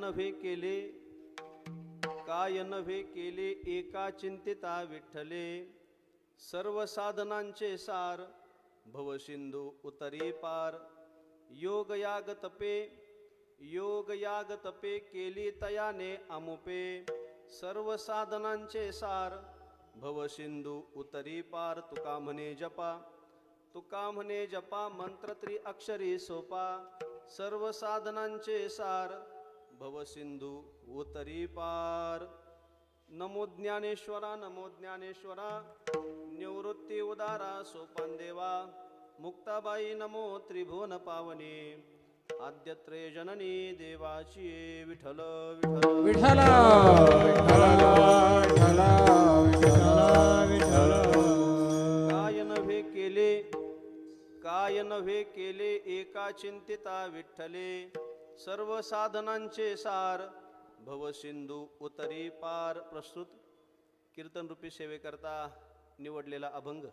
नव्हे केले, काय नव्हे केले एका चिंतिता विठ्ठले. सर्व साधनांचे सार भवसिंधू उतरी पार. योग याग तपे केली तयाने अमुपे. सर्व साधनांचे सार भवसिंधू उतरी पार. तुका म्हणे जपा मंत्र त्रि अक्षरी सोपा. सर्व साधनांचे सार भवसिंधू उतरी पार. नमो ज्ञानेश्वरा निवृत्ती उदारा सोपान देवा. मुक्ताबाई नमो त्रिभुवन पावनी. आद्यत्रे जननी देवाची. विठ्ठल विठ्ठल काय नव्हे केले एका चिंतिता विठ्ठले. सर्व साधनांचे सार भवसिंधू उतरी पार. प्रस्तुत कीर्तन रूपी सेवेकरता निवडलेला अभंग.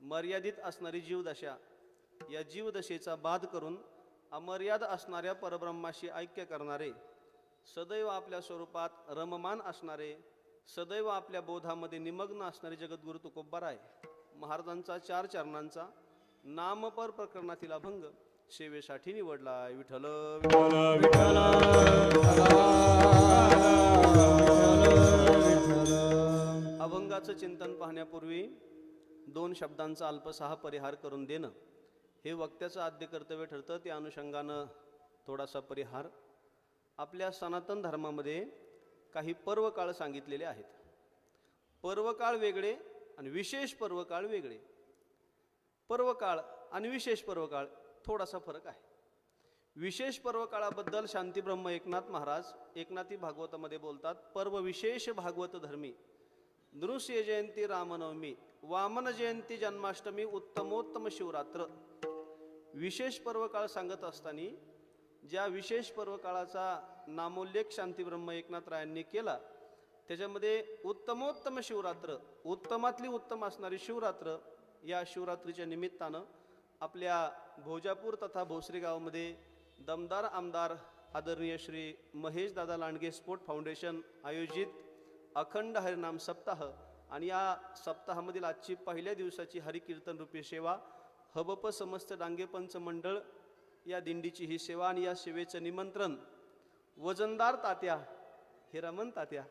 मर्यादित असणारी जीवदशा, या जीवदशेचा बाध करून अमर्याद असणाऱ्या परब्रह्माशी ऐक्य करणारे, सदैव आपल्या स्वरूपात रममान असणारे, सदैव आपल्या बोधामध्ये निमग्न असणारे जगद्गुरु तुकोबाराय महाराजांचा 4 चरणांचा नामपर प्रकरणातील अभंग सेवेसाठी निवडला. विठ्ठल विठ्ठल. अभंगाचं चिंतन पाहण्यापूर्वी 2 शब्दांचा अल्पसहा परिहार करून देणं हे वक्त्याचं आद्य कर्तव्य ठरतं. त्या अनुषंगानं थोडासा परिहार. आपल्या सनातन धर्मामध्ये काही पर्वकाळ सांगितलेले आहेत. पर्वकाळ वेगळे आणि विशेष पर्वकाळ वेगळे. पर्वकाळ आणि विशेष पर्वकाळ थोडासा फरक आहे. विशेष पर्वकाळाबद्दल शांतीब्रह्म एकनाथ महाराज एकनाथी भागवतामध्ये बोलतात. पर्व विशेष भागवत धर्मी. नृसिंह जयंती रामनवमी, वामन जयंती जन्माष्टमी, उत्तमोत्तम शिवरात्र. विशेष पर्वकाळ सांगत असताना ज्या विशेष पर्वकाळाचा नामोल्लेख शांतीब्रह्म एकनाथरायांनी केला त्याच्यामध्ये उत्तमोत्तम शिवरात्र, उत्तमातली उत्तम असणारी शिवरात्र, या शिवरात्रीच्या निमित्तानं आपल्या भोजापूर तथा भोसरी गावामध्ये दमदार आमदार आदरणीय श्री महेश दादा लांडगे स्पोर्ट फाउंडेशन आयोजित अखंड हरिनाम सप्ताह आणि या सप्ताहामधील आजची पहिल्या दिवसाची हरिकीर्तन रूपी सेवा, हबप समस्त डांगे पंच मंडळ या दिंडीची ही सेवा आणि या सेवेचं निमंत्रण वजनदार तात्या हिरामन तात्या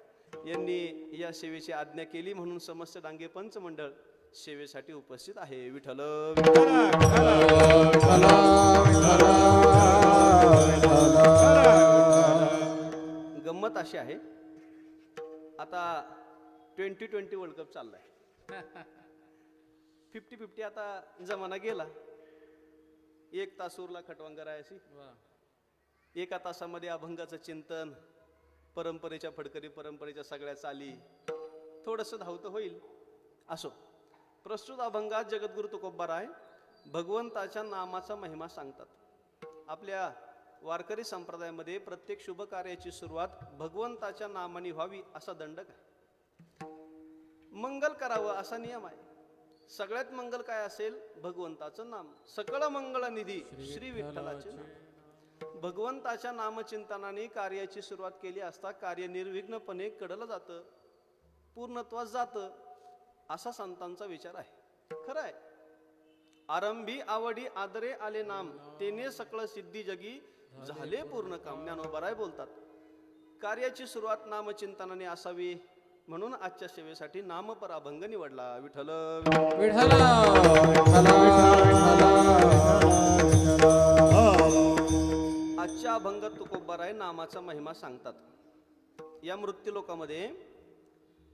यांनी या सेवेची आज्ञा केली म्हणून समस्त डांगे पंच मंडळ सेवेसाठी उपस्थित आहे. विठ्ठल गंमत अशी आहे, आता 2020 वर्ल्ड कप चाललाय. 50-50 आता जमाना गेला. 1 तास उरला खटवंगरायाशी. 1 तासामध्ये अभंगाचं चिंतन, परंपरेच्या फडकरी, परंपरेच्या सगळ्या चाली, थोडंसं धावतं होईल. असो, प्रस्तुत अभंगात जगद्गुरु तुकोबाराय भगवंताच्या नामाचा महिमा सांगतात. आपल्या वारकरी संप्रदायामध्ये प्रत्येक शुभ कार्याची सुरुवात भगवंताच्या नामाने व्हावी असा दंडक आहे. मंगल करावं असा नियम आहे. सगळ्यात मंगल काय असेल? भगवंताचं नाम. सकळ मंगळ निधी श्री विठ्ठलाचे नाम. भगवंताच्या नामचिंतनाने कार्याची सुरुवात केली असता कार्य निर्विघ्नपणे कडलं जातं, पूर्णत्वास जातं असा संतांचा विचार आहे. खरं आहे. आरंभी आवडी आदरे आले नाम, तेने सकळ सिद्धी जगी झाले पूर्ण काम. ज्ञानोबाराय बोलतात. कार्याची सुरुवात नामचिंतनाने असावी म्हणून आजच्या सेवेसाठी नामपर अभंग निवडला. विठ्ठल विठ्ठल. आजच्या अभंगात तुकोबाराय नामाचा महिमा सांगतात. या मृत्यूलोकामध्ये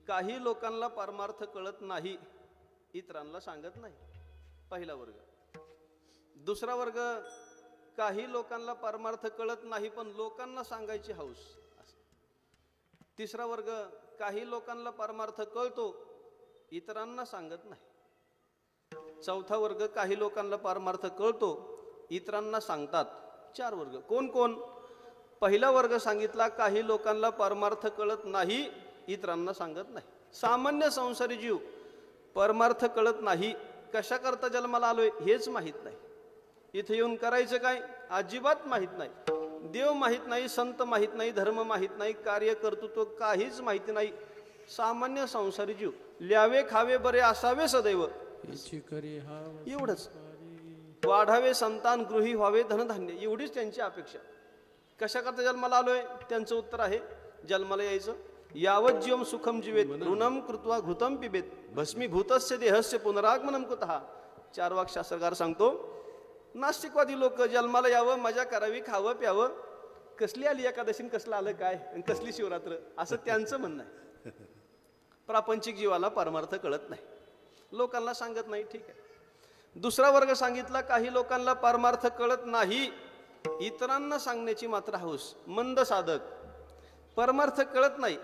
काही लोकांना परमार्थ कळत नाही, इतरांना सांगत नाही. पहिला वर्ग. दुसरा वर्ग, काही लोकांना परमार्थ कळत नाही पण लोकांना सांगायची हौस. तिसरा वर्ग, काही लोकांना परमार्थ कळतो, इतरांना सांगत नाही. चौथा वर्ग, काही लोकांना परमार्थ कळतो, इतरांना सांगतात. 4 वर्ग. कोण कोण? पहिला वर्ग सांगितला, काही लोकांना परमार्थ कळत नाही, इतरांना सांगत नाही. सामान्य संसारी जीव, परमार्थ कळत नाही, कशा करता जन्माला आलोय हेच माहीत नाही, इथे येऊन करायचं काय अजिबात माहीत नाही. देव माहीत नाही, संत माहीत नाही, धर्म माहीत नाही, कार्य कर्तृत्व काहीच माहिती नाही. सामान्य संसारी जीव. ल्यावे खावे बरे असावे सदैव, एवढंच. वाढावे संतान, गृही व्हावे धनधान्य, एवढीच त्यांची अपेक्षा. कशा करता जन्माला आलोय? त्यांचं उत्तर आहे, जन्माला यायचं. यावत जीवम सुखम जीवेत, ऋणम कृत्वा घृतम पिबेत, भस्मीभूतस्य देहस्य पुनरागमनम कुतः. चार्वाक शास्त्रकार सांगतो, नास्तिकवादी लोक जन्माला यावं, मजा करावी, खावं प्यावं, कसली आली एकादशी, कसलं आलं काय, आणि कसली शिवरात्र, असं त्यांचं म्हणणं आहे. प्रापंचिक जीवाला परमार्थ कळत नाही, लोकांना सांगत नाही, ठीक आहे. दुसरा वर्ग सांगितला, काही लोकांना परमार्थ कळत नाही, इतरांना सांगण्याची मात्र हौस. मंद साधक, परमार्थ कळत नाही,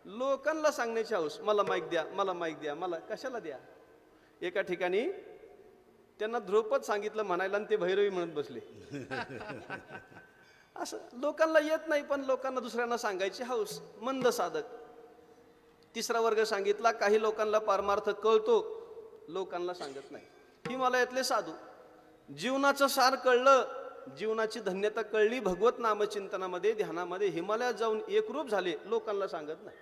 लोकांना सांगण्याची हौस. मला माईक द्या, मला माईक द्या, मला कशाला द्या. एका ठिकाणी त्यांना ध्रुपद सांगितलं म्हणायला, आणि ते भैरवी म्हणत बसले. असं लोकांना येत नाही, पण लोकांना दुसऱ्यांना सांगायची हौस. मंद साधक. तिसरा वर्ग सांगितला, काही लोकांना परमार्थ कळतो, लोकांना सांगत नाही. हिमालयातले साधू, जीवनाचं सार कळलं, जीवनाची धन्यता कळली, भगवत नामचिंतनामध्ये, ध्यानामध्ये हिमालयात जाऊन एकरूप झाले, लोकांना सांगत नाही.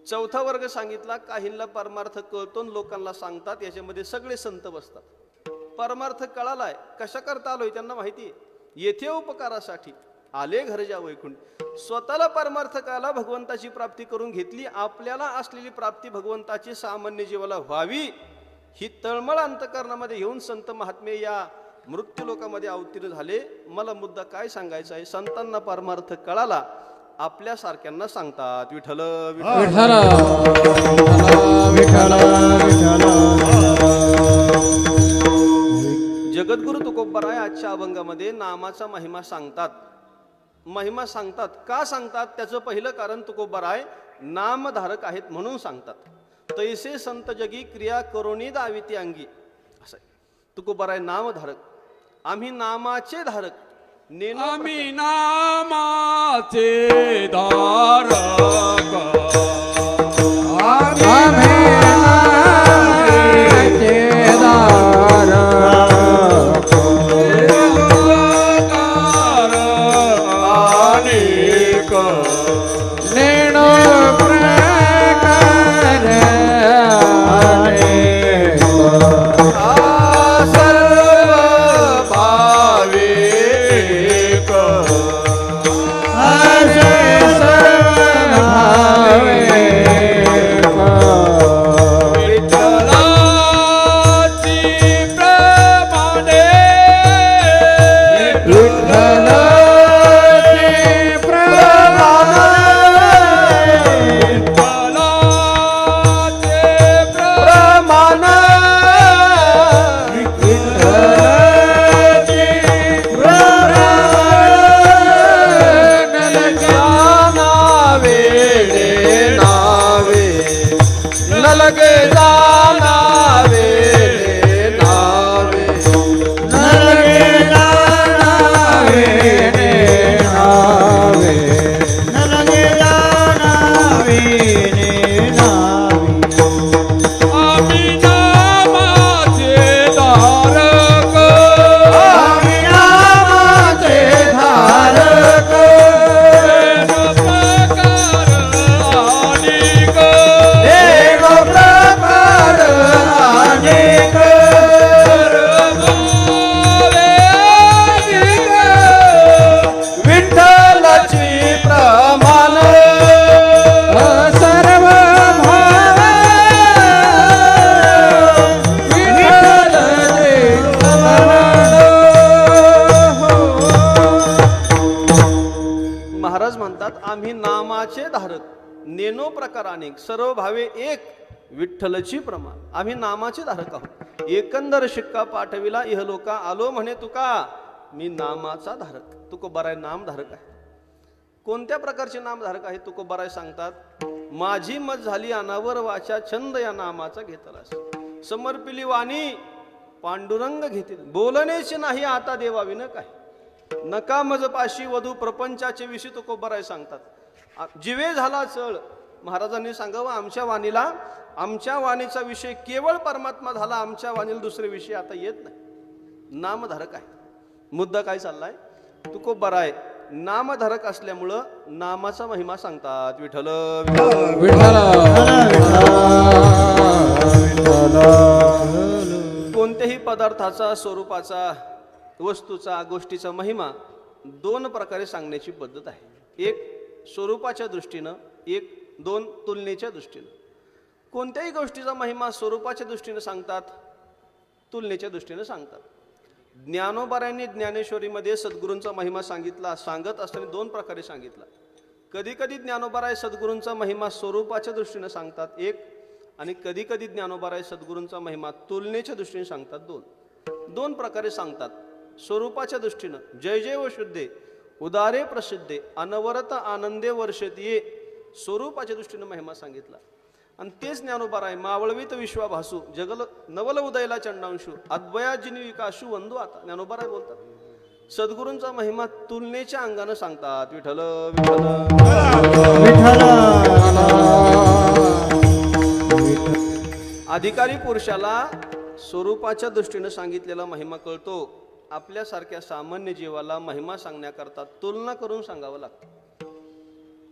चौथा वर्ग सांगितला, काहींना परमार्थ कळतो, लोकांना सांगतात, याच्यामध्ये सगळे संत बसतात. परमार्थ कळालाय, कशा करता आलोय त्यांना माहिती आहे, येथे उपकारासाठी आले घरच्या वैकुंठ. स्वतःला परमार्थ कळाला, भगवंताची प्राप्ती करून घेतली, आपल्याला असलेली प्राप्ती भगवंताची सामान्य जीवाला व्हावी, ही तळमळ अंतकरणामध्ये घेऊन संत महात्मे या मृत्यू लोकामध्ये अवतीर्ण झाले. मला मुद्दा काय सांगायचा आहे, संतांना परमार्थ कळाला, आपल्या सारख्यांना सांगतात विठ्ठल विठ्ठल विठ्ठल. जगद्गुरु तुकोबाराय आजच्या अभंगामध्ये नामाचा महिमा सांगतात. महिमा सांगतात, का सांगतात? त्याचं पहिलं कारण तुकोबाराय नामधारक आहेत म्हणून सांगतात. तैसे संत जगी क्रिया करोनी दाविती अंगी, असं आहे. तुकोबाराय नामधारक, आम्ही नामाचे धारक. आम्ही नामाचे धारक, आम्ही नामाचे धारक, अनेक नेणो नेनो प्रकार अनेक, सर्व भावे एक, विठ्ठलची प्रमाण. आम्ही नामाचे धारक आहोत. एकंदर शिक्का पाठविला इहलोका, आलो म्हणे तुका, मी नामाचा धारक. तुकोबाराय नामधारक आहे. कोणत्या प्रकारचे नामधारक आहे तुकोबाराय सांगतात, माझी मत झाली अनावर वाचा, छंद या नामाचा घेतलास. समर्पिली वाणी पांडुरंग घेतील, बोलणेचे नाही आता देवाविन काय. नका मज पाशी वधू प्रपंचाचे विषय तुकोबाराय सांगतात. जिवे झाला चळ, महाराजांनी सांगावं आमच्या वाणीला, आमच्या वाणीचा विषय केवळ परमात्मा झाला, आमच्या वाणीला दुसरे विषय आता येत नाही. नामधारक आहे. मुद्दा काय चाललाय, तुकोबराय आहे नामधारक असल्यामुळं नामाचा महिमा सांगतात. विठ्ठल विठ्ठल कोणत्याही पदार्थाचा, स्वरूपाचा, वस्तूचा, गोष्टीचा महिमा दोन प्रकारे सांगण्याची पद्धत आहे. एक स्वरूपाच्या दृष्टीनं, एक दोन तुलनेच्या दृष्टीनं. कोणत्याही गोष्टीचा महिमा स्वरूपाच्या दृष्टीनं सांगतात, तुलनेच्या दृष्टीनं सांगतात. ज्ञानोबारायांनी ज्ञानेश्वरीमध्ये सद्गुरूंचा महिमा सांगत असताना दोन प्रकारे सांगितला. कधी कधी ज्ञानोबाराय सद्गुरूंचा महिमा स्वरूपाच्या दृष्टीनं सांगतात एक, आणि कधी कधी ज्ञानोबाराय सद्गुरूंचा महिमा तुलनेच्या दृष्टीने सांगतात दोन. दोन प्रकारे सांगतात. स्वरूपाच्या दृष्टीनं जय जय व शुद्धे उदारे प्रसिद्धे अनवरत आनंदे वर्षतीये स्वरूपाच्या दृष्टीनं महिमा सांगितला. आणि तेच ज्ञानोबाराय मावळवीत विश्वाभासू जगल नवल उदयला चंडांशू अद्वयाजिनी विकासू वंदू. आता ज्ञानोबाराय बोलतात सद्गुरूंचा महिमा तुलनेच्या अंगानं सांगतात. विठ्ठल अधिकारी पुरुषाला स्वरूपाच्या दृष्टीनं सांगितलेला महिमा कळतो. आपल्यासारख्या सामान्य जीवाला महिमा सांगण्याकरता तुलना करून सांगावं लागतं.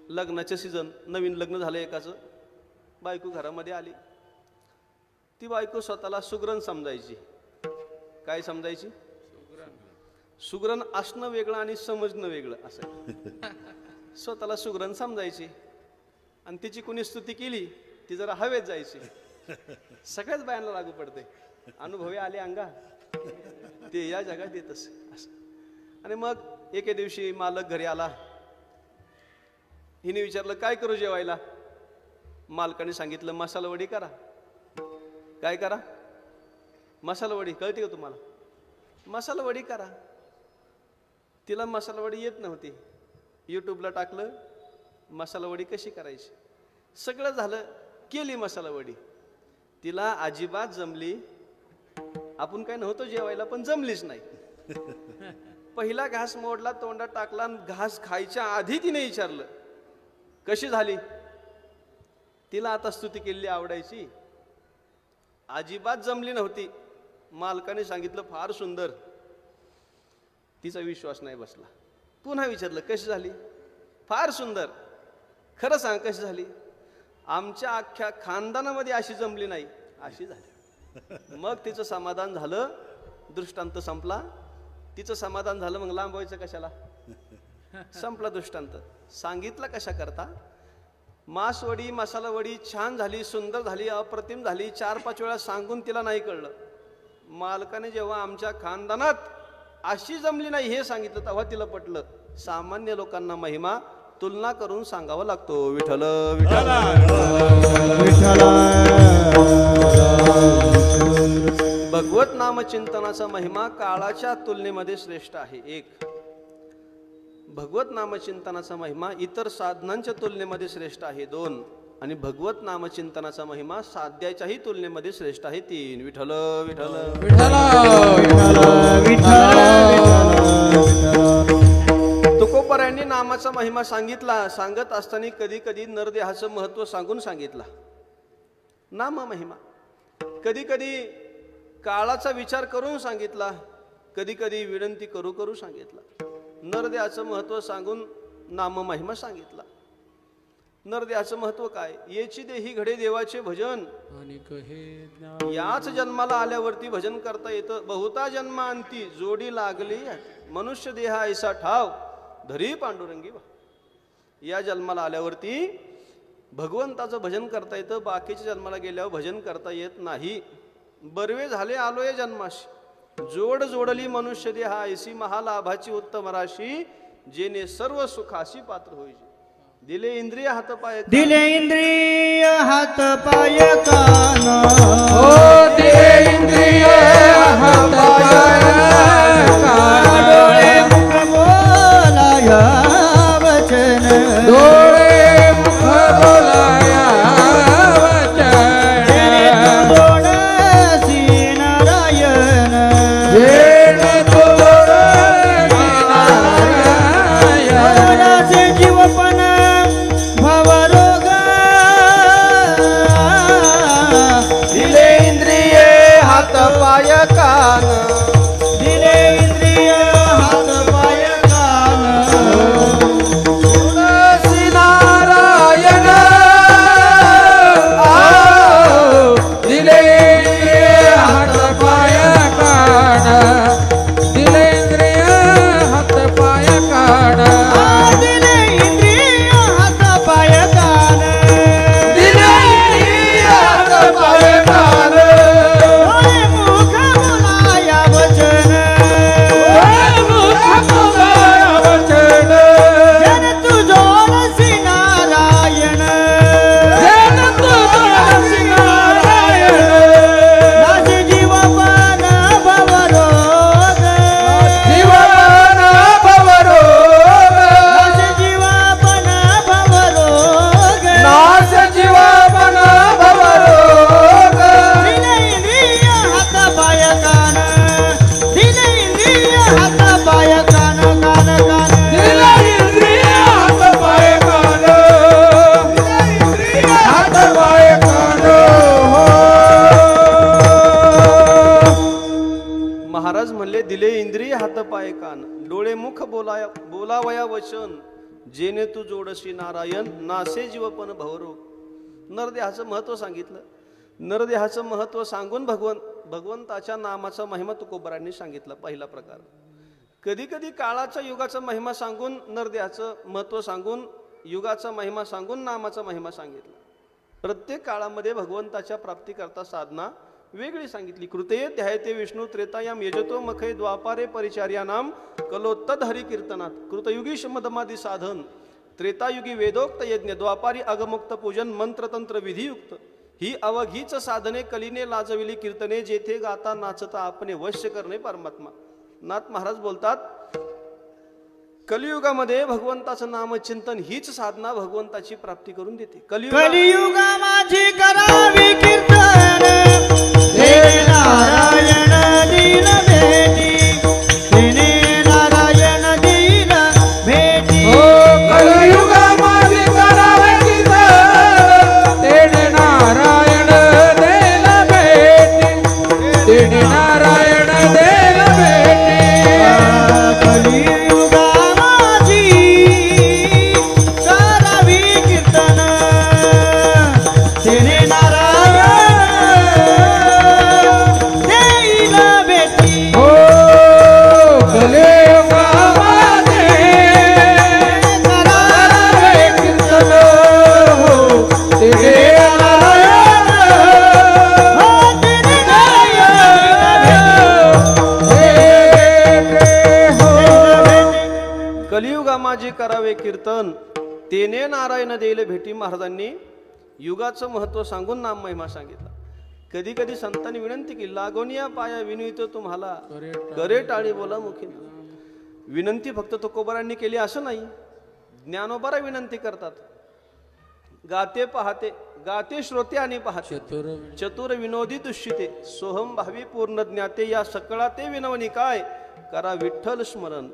लग्नाचे सीझन, नवीन लग्न झालं एकाचं, बायको घरामध्ये आली. ती बायको स्वतःला सुग्रण समजायची. काय समजायची? सुग्रण असणं वेगळं आणि समजणं वेगळं असं. स्वतःला सुग्रण समजायची आणि तिची कोणी स्तुती केली ती जरा हवेत जायची. सगळ्याच बायांना लागू पडते. अनुभवी आले अंगा ते या जगात येतच असं. आणि मग एके दिवशी मालक घरी आला. हिने विचारलं काय करू जेवायला? मालकाने सांगितलं मसाला वडी करा. काय करा? मसाला वडी. कळते का तुम्हाला? मसाला वडी करा. तिला मसाला वडी येत नव्हती. यूट्यूबला टाकलं मसाला वडी कशी करायची. सगळं झालं, केली मसाला वडी. तिला अजिबात जमली. आपण काय नव्हतो जेवायला पण जमलीच नाही. पहिला घास मोडला, तोंडात टाकला. घास खायच्या आधी तिने विचारलं कशी झाली. तिला आता स्तुती केलेली आवडायची, अजिबात जमली नव्हती. मालकाने सांगितलं फार सुंदर. तिचा विश्वास नाही बसला. पुन्हा विचारलं कशी झाली? फार सुंदर. खरं सांग कशी झाली? आमच्या अख्ख्या खानदानामध्ये अशी जमली नाही, अशी झाली. मग तिचं समाधान झालं. दृष्टांत संपला. तिचं समाधान झालं. मग लांब व्हायचं कशाला? संपला दृष्टांत. सांगितलं कशा करता? मासवडी, मसाला वडी छान झाली, सुंदर झाली, अप्रतिम झाली. 4-5 वेळा सांगून तिला नाही कळलं. मालकाने जेव्हा आमच्या खानदानात अशी जमली नाही हे सांगितलं तेव्हा तिला पटलं. सामान्य लोकांना महिमा तुलना करून सांगावा लागतो. विठ्ठल विठ्ठल भगवत नामचिंतनाचा महिमा काळाच्या तुलनेमध्ये श्रेष्ठ आहे. एक, भगवत नामचिंतनाचा महिमा इतर साधनांच्या तुलनेमध्ये श्रेष्ठ आहे. 2, आणि भगवत नामचिंतनाचा महिमा साध्याच्याही तुलनेमध्ये श्रेष्ठ आहे. 3. विठ्ठल विठ्ठल तुकोबरायांनी नामाचा महिमा सांगितला. सांगत असताना कधी कधी नरदेहाचं महत्व सांगून सांगितला. नाम महिमा कधी कधी काळाचा विचार करून सांगितला, कधी कधी विनंती करू करू सांगितला. नरदेहाचं महत्व सांगून नाम महिमा सांगितला. नरदेहाचं महत्व काय? येची देही घडे देवाचे भजन. याच जन्माला आल्यावरती भजन करता येतं. बहुता जन्मांती जोडी लागली मनुष्य देहा ऐसा ठाव धरी पांडुरंगी. या जन्माला आल्यावरती भगवंताचं भजन करता येतं. बाकीच्या जन्माला गेल्यावर भजन करता येत नाही. बरवे झाले आलोय जन्माशी जोड जोडली मनुष्य देहा ऐसी महालाभाची उत्तम राशी जेने सर्व सुखाशी पात्र होईचे. दिले इंद्रिय हात पाय, दिले इंद्रिय हात पाय कान, दिले इंद्रिय हात पाय कान, डोळे मुख बोलाया वचन, डोळे मुख बोलाया वचन, तोडसी नारायण, तोडसी जीवपण भवरोगा. दिले इंद्रिय हात पाय कान, दिले बोलावया वचन जेने तू जोडशी नारायण नासे जीवपण भवरोग. नरदेहाचं महत्व सांगितलं. नरदेहाचं महत्व सांगून भगवंताच्या नामाचा महिमा तुकोबरांनी सांगितला. पहिला प्रकार. कधी कधी काळाचा युगाचा महिमा सांगून नरदेहाचं महत्व सांगून युगाचा महिमा सांगून नामाचा महिमा सांगितला. प्रत्येक काळामध्ये भगवंताच्या प्राप्तीकरता साधना वेगळी सांगितली. कृतये ध्यायते विष्णू त्रेतायाम यजतो मखय द्वापारे परिचार्यानाम कलोत्तद हरिकीर्तनात. कृतयुगी शमदमादी साधन, त्रेतायुगी वेदोक्त यज्ञ, द्वापारी अगमुक्त पूजन मंत्रतंत्र विधियुक्त. ही अवघीच साधने कलीने लाजविली कीर्तने जेथे गाता नाचता आपणे वश्य करणे परमात्मा. नाथ महाराज बोलतात कलियुगामध्ये भगवंताचं नामचिंतन हीच साधना भगवंताची प्राप्ती करून देते. कलियुगा माझी करावी कीर्तन हे नारायण दीन भेटी तिने नारायण दीन भेटी. हो कलियुगा माझी करावे कीर्तन तेने नारायण देला भेटी तेने नारायण देला भेटी. कलियुगा माझी करावी कीर्तन तिने नारायण देईल भेटी. हो कलियुगा माझी करावे कीर्तन हो तेने नारायण कलियुगा माझे करावे कीर्तन तेने नारायण देईल भेटी. महाराजांनी युगाचं महत्व सांगून नाम महिमा सांगितला. कधी कधी संतांनी विनंती केली लागोनिया पाया विनवितो तुम्हाला करे टाळी बोला मुखी. विनंती फक्त तुकोबारांनी केली असं नाही. ज्ञानोबारा विनंती करतात. गाते पाहते गाते श्रोते आणि पाहते चतुर विनोदी दुष्यते सोहम भावी पूर्ण ज्ञाते या सकळा ते विनवणी काय करा विठ्ठल स्मरण.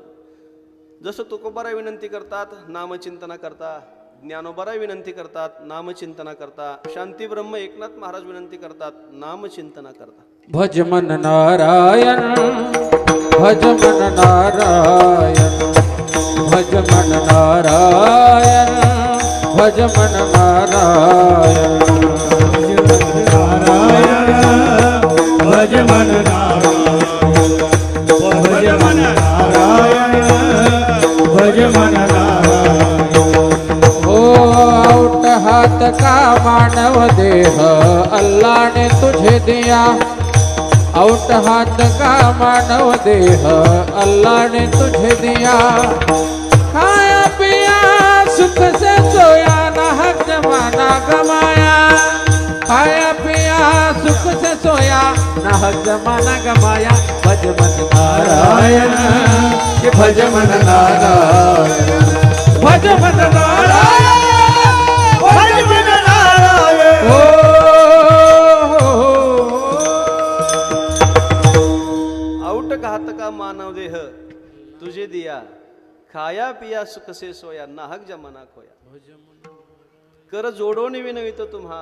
जसं तुकोबारा विनंती करतात नामचिंतना करता, ज्ञानोबारा विनंती करतात नामचिंतना करता, शांती ब्रह्म एकनाथ महाराज विनंती करतात नामचिंतना करता. भज मन नारायण भज मन नारायण भज मन नारायण भज मन नारायण भज मन नारायण भज मन नारायण भज मन नारायण. हो आउट हात का मानव देह अल्लाह ने तुझे दिया. आउट हाथ का मानव देह अल्लाह ने तुझे दिया. खाया पिया सुख से सोया ना हक जमाना गमाया. खाया पिया सुख से सोया ना हक जमाना गमाया. भज मन नारायण के भज मन नारायण भज मन नारायण भज मन नारायण. आउट घात का मानव देह तुझे दिया. खाया पिया सुख से सोया नाहक जमाना खोया. कर जोडोनी विनवितो तुम्हा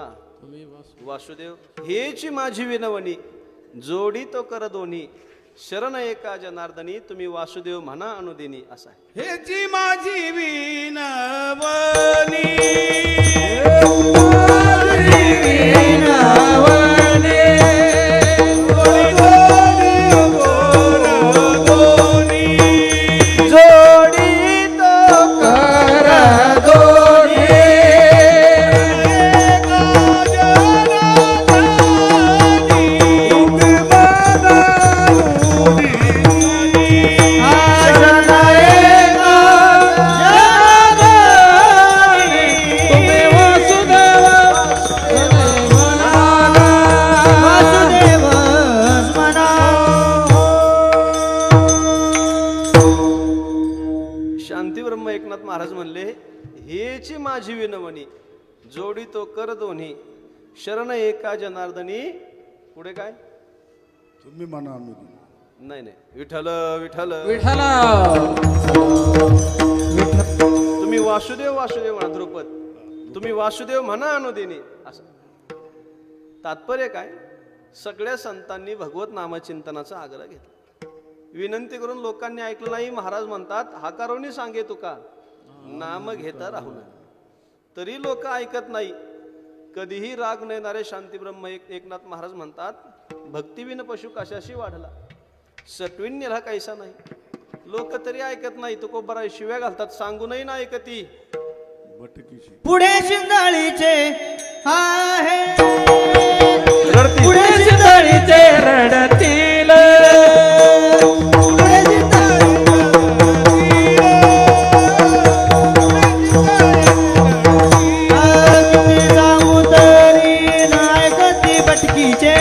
वासुदेव हेची माझी विनवणी जोडी तो कर दोन्ही शरण एका जनार्दनी तुम्ही वासुदेव म्हणा अनुदिनी. असा आहे. हेची माझी विनवणी जोडी तो कर शांतीब्रह्म एकनाथ महाराज म्हणले हेची माझी विनवणी जोडी तो कर दोन्ही शरण एका जनार्दनी. पुढे काय तुम्ही म्हणा नाही नाही विठ्ठल विठ्ठल विठ्ठला तुम्ही वासुदेव वासुदेव म्हणा. द्रुपद तुम्ही वासुदेव म्हणा अनुदिनी. असं तात्पर्य काय सगळ्या संतांनी भगवत नामचिंतनाचा आग्रह घेतला. विनंती करून लोकांनी ऐकलं नाही. महाराज म्हणतात हाकारोनी सांगे तुका नाम घेता राहू नये. तरी लोक ऐकत नाही. कधीही राग नेणारे शांतीब्रह्म एकनाथ महाराज म्हणतात भक्तिविन पशु कशाशी वाढला, सटवीन नेला कायसा नाही. लोक तरी ऐकत नाही. तो बरा शिव्या घालतात, सांगूनही नाही ऐकती. भटकीशी पुढे शिंदळीचे आहे रडती. पुढे शिंदळीचे रडतील, पुढे किती सांगू तरी नाही कधी भटकीचे.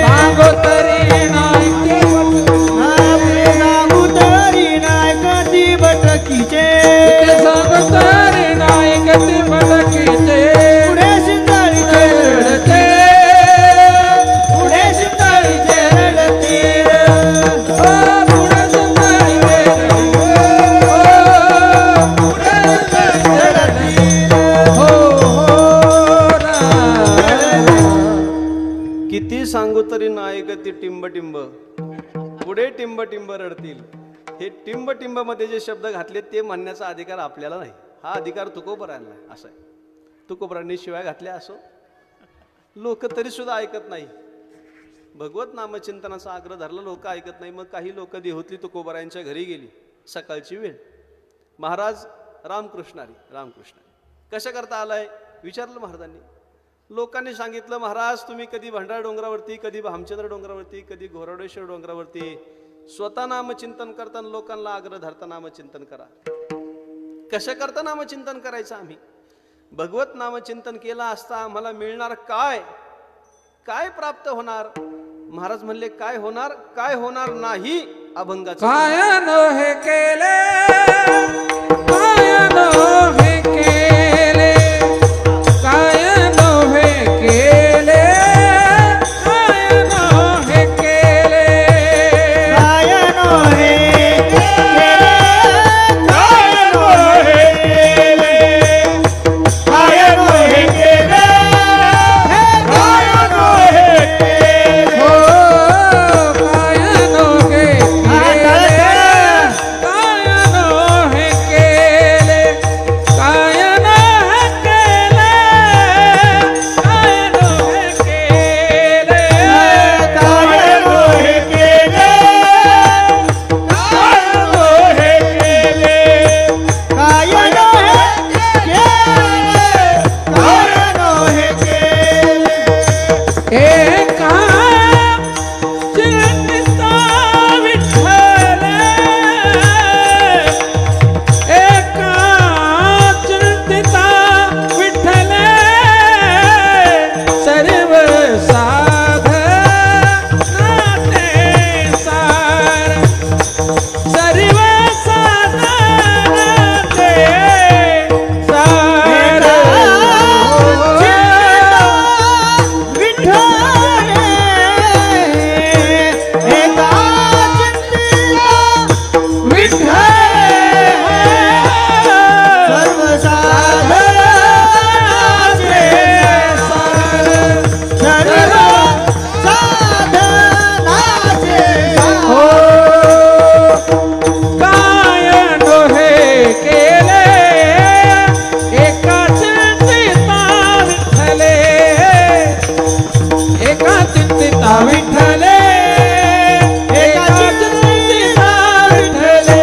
सांगो तरी नाही ते आपले सांगू तरी नाही कधी भटकीचे. सांगो तरी नाही गती भटकीचे. पुढे शिंदळीचे रडते, पुढे शिंदळीचे रडतील. ओ पुढे शिंदळीचे रडतील, ओ पुढे शिंदळीचे रडतील. हो ना. किती सांगू तरी नाही गती टिंब टिंब, पुढे टिंब टिंब रडतील. हे टिंब टिंब मध्ये जे शब्द घातले ते म्हणण्याचा अधिकार आपल्याला नाही. हा अधिकार तुकोबरांना आहे. असं आहे. तुकोबरांनी शिवाय घातल्या असो, लोक तरी सुद्धा ऐकत नाही. भगवत नामचिंतनाचा आग्रह धरला, लोक ऐकत नाही. मग काही लोक देहोतली तुकोबरायांच्या घरी गेली. सकाळची वेळ. महाराज रामकृष्णारी रामकृष्णारी कशा करता आलाय विचारलं महाराजांनी. लोकांनी सांगितलं महाराज तुम्ही कधी भंडार डोंगरावरती, कधी भामचंद्र डोंगरावरती, कधी घोरडेश्वर डोंगरावरती स्वतः नामचिंतन करताना लोकांना आग्रह धरता नामचिंतन करा. कशा करता नामचिंतन करायचं आम्ही. भगवत नामचिंतन केलं असता आम्हाला मिळणार काय, काय प्राप्त होणार. महाराज म्हणले काय होणार, काय होणार नाही. अभंगाचं काय नोहे केले, काय नोहे केले, काय नोहे केले, काय नोहे केले. काय नोहे केले, काय नोहे केले, काय नोहे केले, काय नोहे केले. हो काय नोहे केले, काय नोहे केले, काय नोहे केले, काय नोहे केले. काय नोहे केले, काय नोहे केले, काय नोहे केले. एका चिंतिता विठ्ठल, एका चिंतिता विठ्ठल, सर्व साधनाते सार, सर्व साधनाते सार. काय नोहे केले, एका चिंतिता विठ्ठले, एका चिंतिता विठ्ठले, एका चिंतिता विठ्ठले.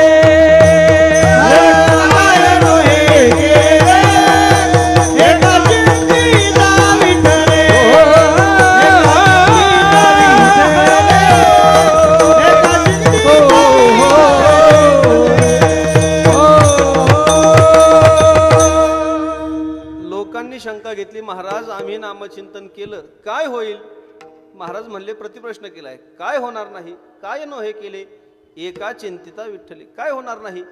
लोकांनी शंका घेतली महाराज आम्ही नामचिंतन केलं काय होईल. महाराज म्हणले प्रतिप्रश्न केलाय काय होणार नाही. काय नोहे केले, एका चिंतिता विठ्ठली, काय होणार नाही.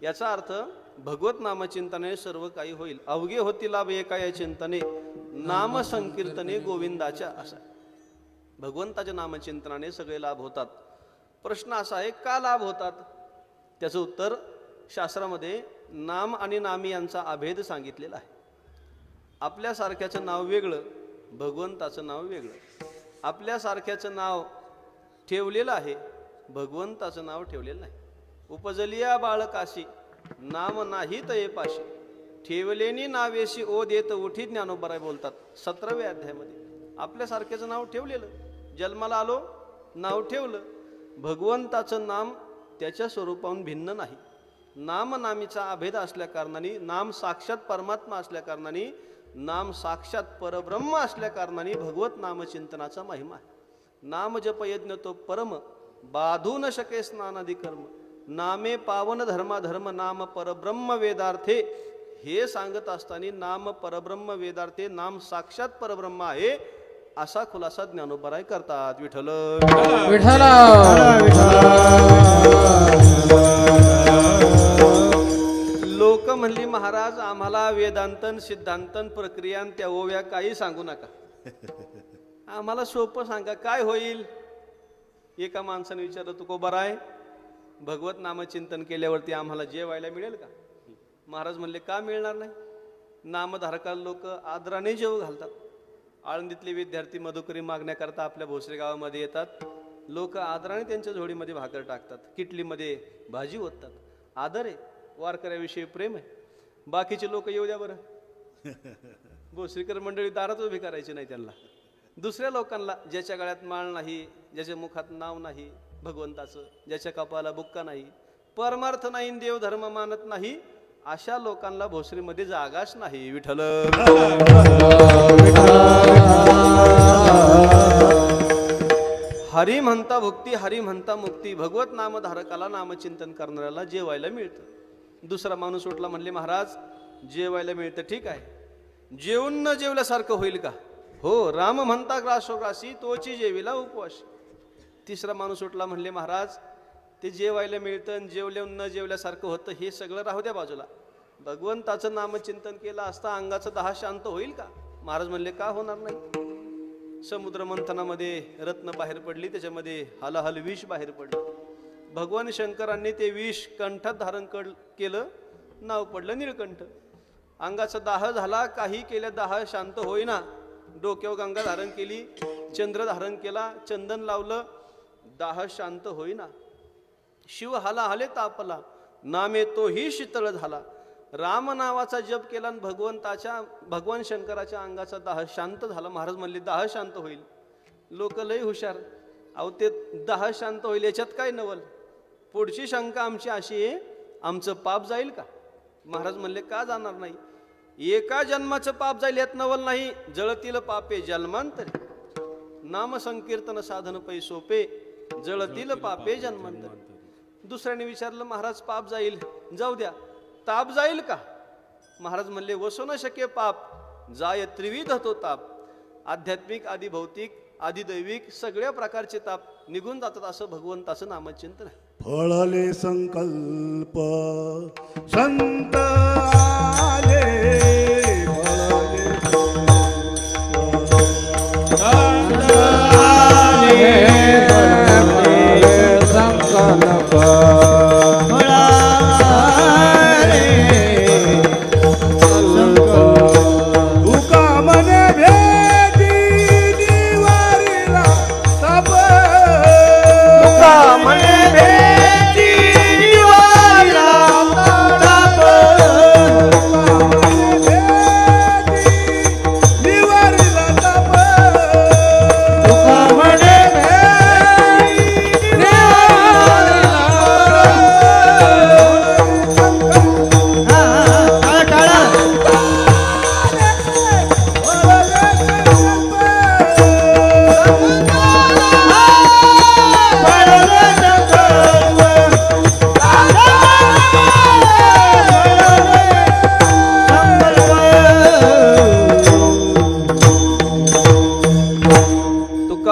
याचा अर्थ भगवत नामचिंतने सर्व काही होईल. अवघे होती लाभ एका या चिंतने, नाम संकीर्तने गोविंदाच्या. असा भगवंताच्या नामचिंतनाने सगळे लाभ होतात. प्रश्न असा आहे का लाभ होतात. त्याचं उत्तर शास्त्रामध्ये नाम आणि नामी यांचा अभेद सांगितलेला आहे. आपल्यासारख्याचं नाव वेगळं, भगवंताचं नाव वेगळं. आपल्यासारख्याचं नाव ठेवलेलं आहे भगवंताचं नाव ठेवलेलं नाही. उपजलिया बाळकाशी नाम नाही तये पाशी, ठेवलेनी नावेशी ओ देत उठी ज्ञानोबराय बोलतात 17व्या अध्यायामध्ये. आपल्यासारख्याचं नाव ठेवलेलं, जन्माला आलो नाव ठेवलं. भगवंताचं नाम त्याच्या स्वरूपाहून भिन्न नाही. नाम नामीचा अभेद असल्या कारणाने, नाम साक्षात परमात्मा असल्या कारणाने, नाम साक्षात परब्रह्म असल्या कारणाने भगवत नामचिंतनाचा महिमा आहे. नाम जप यज्ञ तो परम, बाधू न शके स्नानादी कर्म, नामे पावन धर्मा धर्म, नाम परब्रह्म वेदार्थे. हे सांगत असताना नाम परब्रह्म वेदार्थे, नाम साक्षात परब्रह्म आहे असा खुलासा ज्ञानोबराय करतात. विठ्ठल विठ्ठल लोक म्हणली महाराज आम्हाला वेदांतन सिद्धांतन प्रक्रियान त्या ओव्या काही सांगू नका, आम्हाला सोपं सांगा काय होईल. एका माणसाने विचारलं तुकोबाराय भगवत नामचिंतन केल्यावरती आम्हाला जेवायला मिळेल का? महाराज म्हणले का मिळणार नाही, नामधारकाला लोक आदराने जेव घालतात. आळंदीतले विद्यार्थी मधुकरी मागण्याकरता आपल्या भोसरी गावामध्ये येतात. लोक आदराने त्यांच्या झोडीमध्ये भाकर टाकतात, किटलीमध्ये भाजी ओततात. आदर आहे, वारकऱ्याविषयी प्रेम आहे. बाकीचे लोक येऊ द्या बरं, भोसरीकर मंडळी दारात उभी करायची नाही त्यांना. दुसऱ्या लोकांना ज्याच्या गळ्यात माळ नाही, ज्याच्या मुखात नाव नाही भगवंताचं, ज्याच्या कपाला बुक्का नाही, परमार्थ नाही, देवधर्म मानत नाही, अशा लोकांना भोसरीमध्ये जागाच नाही. विठ्ठल हरी म्हणता भक्ती, हरी म्हणता मुक्ती. भगवत नामधारकाला नामचिंतन करणाऱ्याला जेवायला मिळतं. दुसरा माणूस उठला म्हणले महाराज जेवायला मिळतं ठीक आहे, जेवून न जेवल्यासारखं होईल का? हो, राम म्हणता ग्रासोग्रासी तोची जेविला उपवास. तिसरा माणूस उठला म्हणले महाराज ते जेवायला मिळतं, जेवल्या न जेवल्यासारखं होतं, हे सगळं राहू द्या बाजूला. भगवंताचं नामचिंतन केलं असता अंगाचं दाह शांत होईल का? महाराज म्हणले का होणार नाही. समुद्र मंथनामध्ये रत्न बाहेर पडली, त्याच्यामध्ये हलाहल विष बाहेर पडलं. भगवान शंकरांनी ते विष कंठात धारण केलं, नाव पडलं निळकंठ. अंगाचा दाह झाला, काही केल्या दाह शांत होईना. डोक्यावर गंगा धारण केली, चंद्र धारण केला, चंदन लावलं, दाह शांत होईना. शिव हलाहले तापला, नामे तोही शीतळ झाला. राम नावाचा जप केला आणि भगवान शंकराच्या अंगाचा दाह शांत झाला. महाराज म्हणले दाह शांत होईल. लोक लय हुशार, अहो ते दाह शांत होईल याच्यात काय नवल. पुढची शंका आमची अशी आहे आमचं पाप जाईल का? महाराज म्हणले का जाणार नाही, एका जन्माचं पाप जाईल यात नवल नाही. जळतील पापे जन्मांतरी, नाम संकीर्तन साधन पै सोपे, जळतील पापे जन्मांतरी. दुसऱ्याने विचारलं महाराज पाप जाईल, जाऊ द्या, ताप जाईल का? महाराज म्हणले वसू न शके पाप, जाय त्रिविध तो ताप. आध्यात्मिक आधी भौतिक आधी दैविक सगळ्या प्रकारचे ताप निघून जातात असं भगवंताचं नामचिंतन आहे. फळले संकल्प संत आले, फळले संकल्प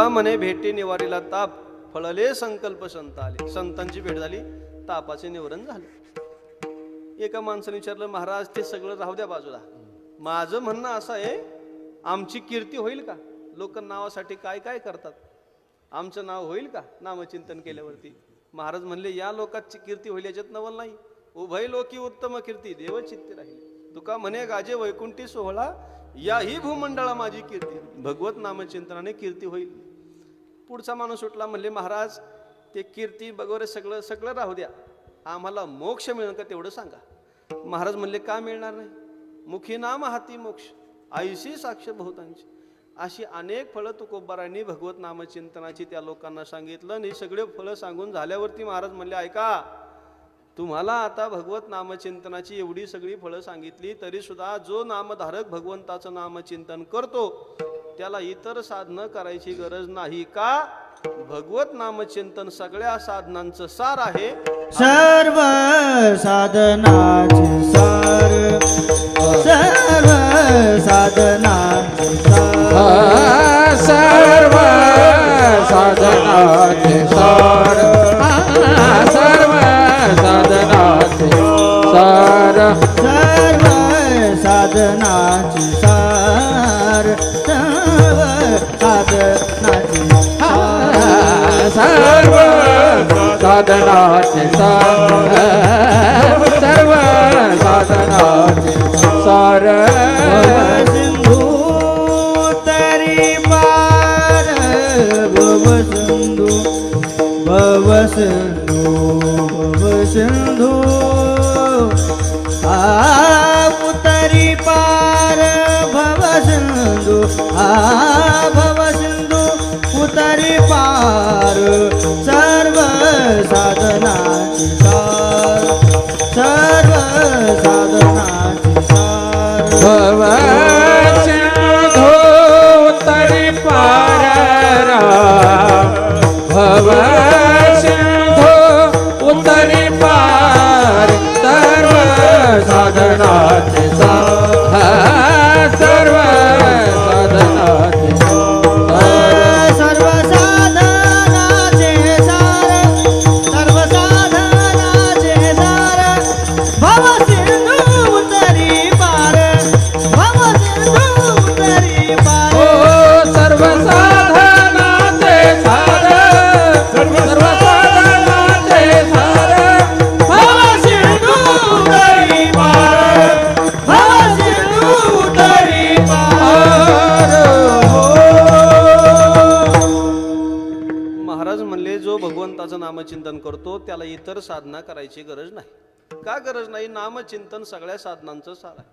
म्हणे भेटी निवारीला ताप, फळले संकल्प संत आले. संतांची भेट झाली, तापाचे निवारण झाले. एका माणसाने विचारलं महाराज ते सगळं राहू द्या बाजूला, माझं म्हणणं असं आहे आमची कीर्ती होईल का? लोक नावासाठी काय काय करतात, आमचं नाव होईल का नामचिंतन केल्यावरती? महाराज म्हणले या लोकांची कीर्ती होईल याच्यात नवल नाही. उभय लोकी उत्तम कीर्ती देवचित्ती राहील. तुका म्हणे गाजे वैकुंठी सोहळा, याही भूमंडळा माझी कीर्ती. भगवत नामचिंतनाने कीर्ती होईल. पुढचा माणूस उठला म्हणले महाराज ते कीर्ती वगैरे सगळं सगळं राहू द्या, आम्हाला मोक्ष मिळेल का तेवढं सांगा. महाराज म्हणले का मिळणार नाही, मुखी नाम हाती मोक्ष आयुषी साक्ष बहुतांची. अशी अनेक फळं तुकोबारांनी भगवत नामचिंतनाची त्या लोकांना सांगितलं. आणि सगळे फळं सांगून झाल्यावरती महाराज म्हणले ऐका, तुम्हाला आता भगवत नामचिंतनाची एवढी सगळी फळं सांगितली तरी सुद्धा जो नामधारक भगवंताचं नामचिंतन करतो त्याला इतर साधनं करायची गरज नाही. का, भगवत नामचिंतन सगळ्या साधनांचं सार आहे. सर्व साधनाचे सार, सर्व साधनाचे सार, सर्व साधनाचे सार, सर्व साधनाचे सार, सर्व साधनाचे सार, सर्व साधनाचे सार, सर्व साधनाचे सार, सर्व साधनाचे सार. सिंधू तरी पार, भव सिंधू, भव सिंधू, भव सिंधू, उतरी पार, भव सिंधू, भव सिंधू, उतरी पार, सर्व साधनाचे सार, सर्व साधनाचे सार. भव सिंधू तरी पार, भव सिंधू उतरी पार, सर्व साधनाचे सार, सर्व साधनाचे सार. सर्व साधनाचे सार, सर्व साधनाचे सार, भव सिंधू उतरी पार, भव सिंधू उतरी पार. ओ सर्व साधनाचे सार, सर्व साधनाचे सार, भव सिंधू उतरी पार, भव सिंधू उतरी पार. महाराज म्हणले जो भगवंताचं नामचिंतन करतो त्याला इतर साधना करायची गरज नाही. का गरज नाही, नामचिंतन सगळ्या साधनांचं सार आहे.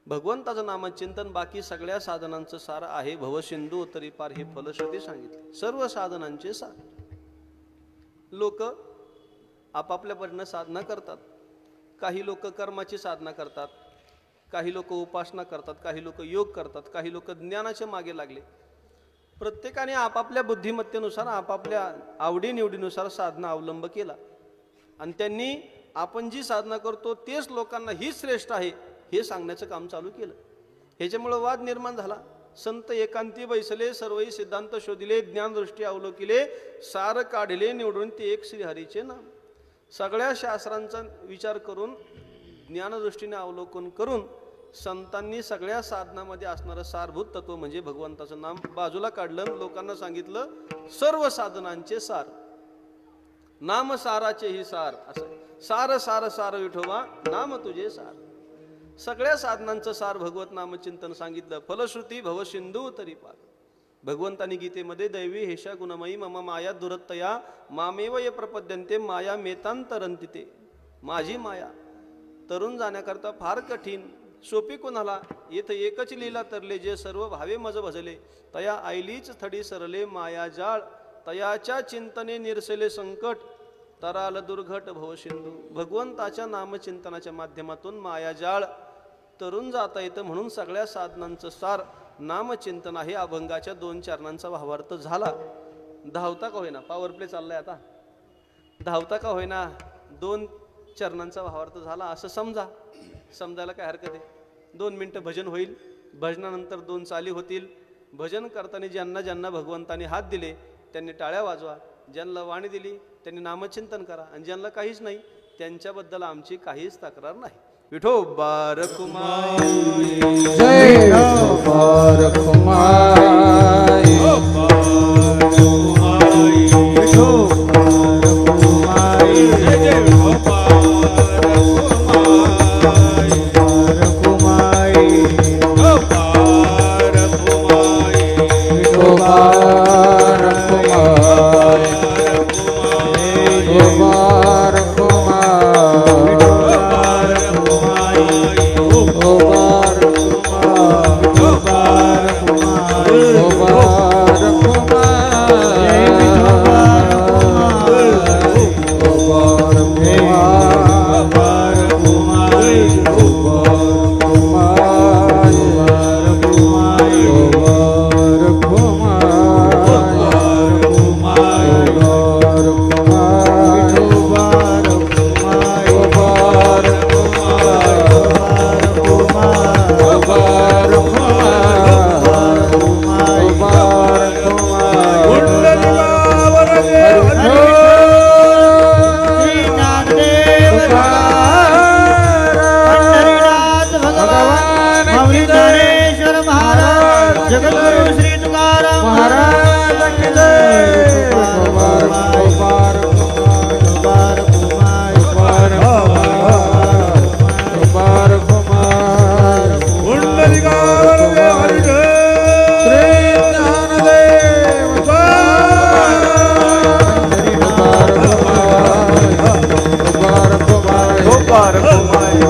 भगवंताचं नामचिंतन बाकी सगळ्या साधनांचं सार आहे. भवसिंधू उतरी पार ही फलश्रुती सांगितली. सर्व साधनांचे सार. लोक आपापल्या परीने साधना करतात. काही लोक कर्माची साधना करतात, काही लोक उपासना करतात, काही लोक योग करतात, काही लोक ज्ञानाच्या मागे लागले. प्रत्येकाने आपापल्या बुद्धिमत्तेनुसार आपापल्या आवडीनिवडीनुसार साधना अवलंब केला आणि त्यांनी आपण जी साधना करतो तेच लोकांना ही श्रेष्ठ आहे हे सांगण्याचं काम चालू केलं. ह्याच्यामुळं वाद निर्माण झाला. संत एकांती बैसले, सर्वही सिद्धांत शोधिले, ज्ञानदृष्टी अवलोकिले, सार काढले निवडून ते एक श्रीहरीचे नाम. सगळ्या शास्त्रांचा विचार करून ज्ञानदृष्टीने अवलोकन करून संतांनी सगळ्या साधनामध्ये असणारं सारभूत तत्व म्हणजे भगवंताचं नाम बाजूला काढलं. लोकांना सांगितलं सर्व साधनांचे सार, नाम साराचे ही सार. असं सार सार सार विठोबा नाम तुझे सार. सगळ्या साधनांचं सार भगवत नामचिंतन सांगितलं. फलश्रुती भवसिंधू तरी पार. भगवंतानी गीतेमध्ये दैवी हेषा गुणमयी मम माया दुरत्तया मामेव ये प्रपद्यन्ते माया मेतांतरंतिते. माझी माया तरुण जाण्याकरता फार कठीण, सोपी कुणाला. येथ एकच लीला तरले, जे सर्व भावे मज भजले. तया आईलीच थडी सरले माया जाळ, तयाच्या चिंतने निरसले संकट, तराल दुर्घट भवसिंधू. भगवंताच्या नामचिंतनाच्या माध्यमातून मायाजाळ तरुण जाता येतं. म्हणून सगळ्या साधनांचं सार नामचिंतन आहे. अभंगाच्या 2 चरणांचा भावार्थ झाला. धावता का होईना, पॉवर प्ले चाललाय आता, धावता का होईना 2 चरणांचा भावार्थ झाला असं समजा. समजायला काय हरकत आहे. 2 मिनिटं भजन होईल, भजनानंतर 2 चाली होतील. भजन करताना ज्यांना ज्यांना भगवंताने हात दिले त्यांनी टाळ्या वाजवा, ज्यांना वाणी दिली त्यांनी नामचिंतन करा, आणि ज्यांना काहीच नाही त्यांच्याबद्दल आमची काहीच तक्रार नाही. विठोबा रखुमाई, जय विठोबा रखुमाई, विठोबा रखुमाई. कुमारी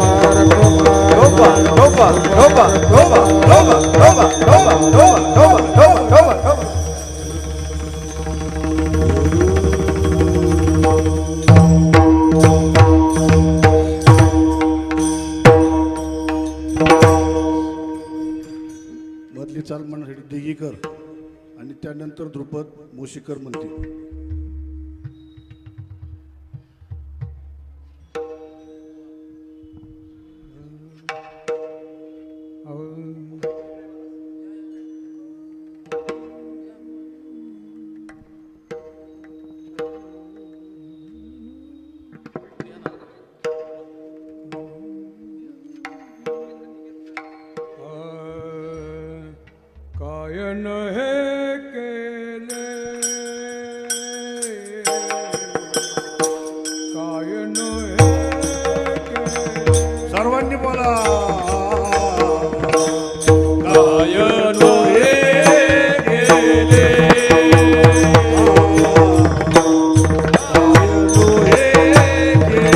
गोपाल गोपाल गोपाल गोपाल गोपाल गोपाल गोपाल गोपाल गोपाल गोपाल मधली चाल म्हणण्यासाठी दिगीकर आणि त्यानंतर ध्रुपद मोशीकर म्हणतील. कायन हे केले कायन हे केले सर्वांनी बोला. कायन हे केले कायन हे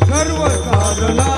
सर्व साधना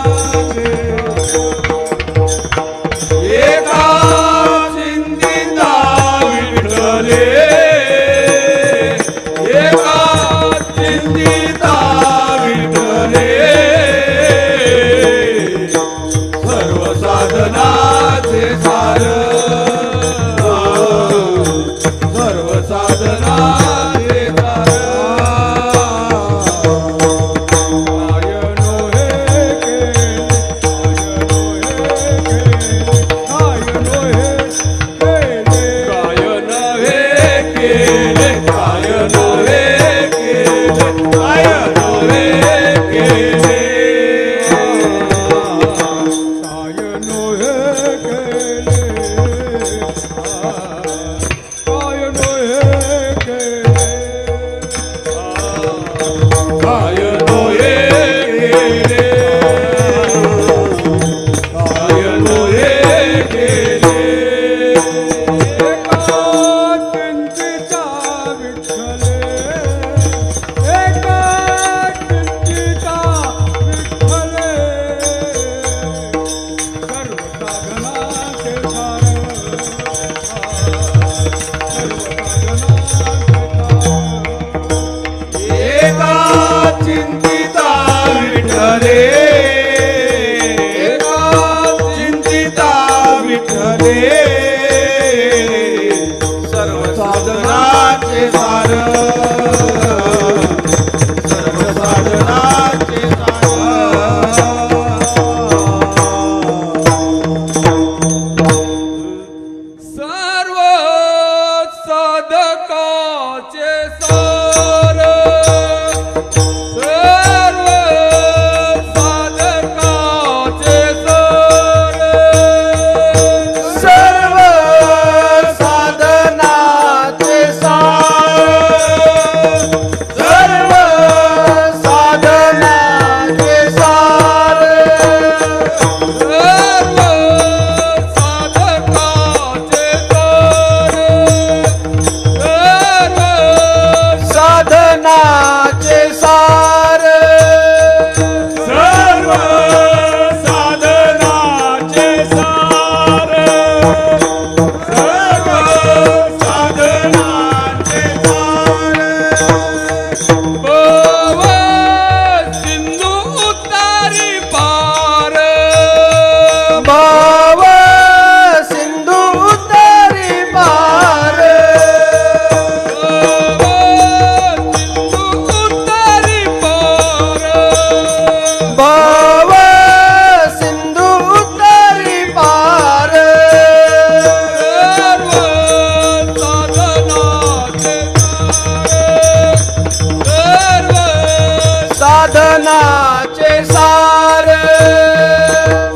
साधनाचे सार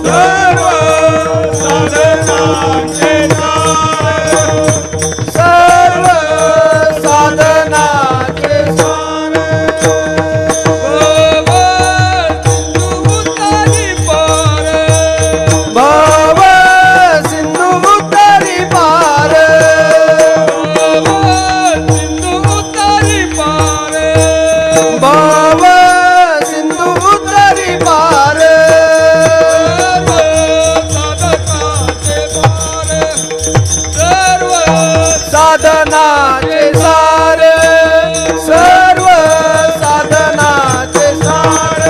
सर्व साधनाचे सार सर्व साधनाचे सार भव सिंधू उतारी पार भव सिंधू उतारी पार साधनाचे सार सर्व साधनाचे सार